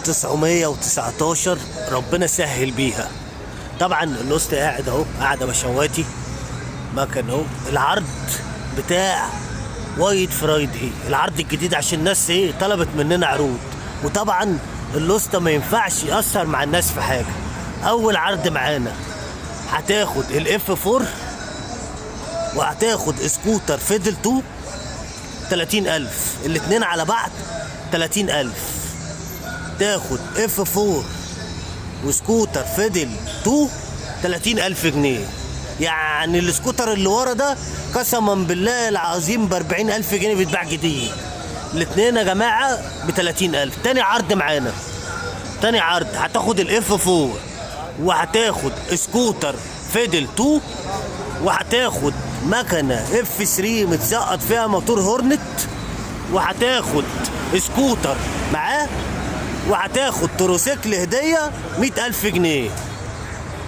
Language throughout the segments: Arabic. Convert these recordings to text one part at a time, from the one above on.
919 ربنا سهل بيها. طبعا الوسط قاعد اهو، قاعده بشواتي مكن اهو. العرض بتاع وايت فرايداي، العرض الجديد عشان الناس طلبت مننا عروض. وطبعا الوسط ما ينفعش يأثر مع الناس في حاجه. اول عرض معانا هتاخد الاف 4 وهتاخد سكوتر فيدل 2 30,000، الاتنين على بعض 30,000. تاخد اف 4 وسكوتر فيدل 2 30,000 جنيه. يعني السكوتر اللي ورا ده قسما بالله العظيم ب 40,000 جنيه بيتباع جديد. الاتنين يا جماعه ب 30,000. تاني عرض معانا، تاني عرض هتاخد الاف 4 وهتاخد سكوتر فيدل 2 وهتاخد مكنه اف 3 متسقط فيها موتور هورنت، وهتاخد سكوتر معاه، وهتاخد تروسيكل هديه 100,000 جنيه.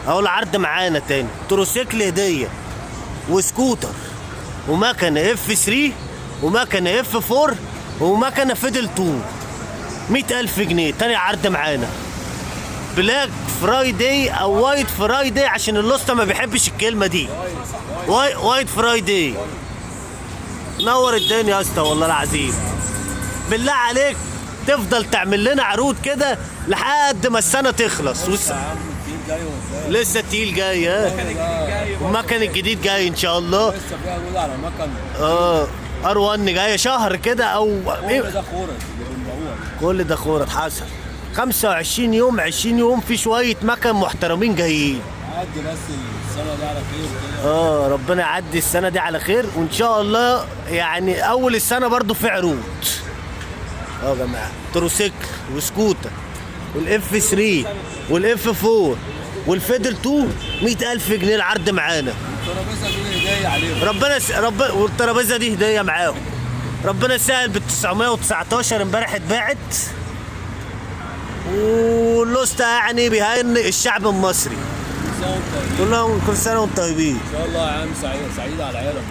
اهو العرض معانا تاني، تروسيكل هديه وسكوتر ومكنه اف 3 ومكنه اف 4 ومكنه فيدل 2 100,000 جنيه. تاني عرض معانا بلاك فرايداي او وايت فرايداي عشان اللوسته ما بيحبش الكلمه دي. وايت فرايداي. نور الدنيا يا اسطى والله العظيم. بالله عليك تفضل تعمل لنا عروض كده لحد ما السنه تخلص. لسه التقيل جاي. والمكن الجديد جاي ان شاء الله. لسه فيها بيقولوا على مكن ار 1 جايه شهر كده او كل ده خورج اللي بنبيعوها. كل ده خورة حصل. 25 يوم 20 يوم في شويه مكن محترمين جايين. عدي بس السنه دي على خير كده. ربنا يعدي السنه دي على خير وان شاء الله. يعني اول السنه برضو في عروض. يا جماعه تروسيكل وسكوتر والاف 3 والاف 4 والفيدل 2 100,000 جنيه العرض معانا. الترابيزه دي هديه عليهم. والترابيزه دي هديه معاهم. ربنا يسهل. بال 919 امبارح اتباعت. واللوسته يعني بيهنئ الشعب المصري. كل سنه وانت طيب. كل سنه وانتم طيبين. ان شاء الله يا عم سعيد على عيالك.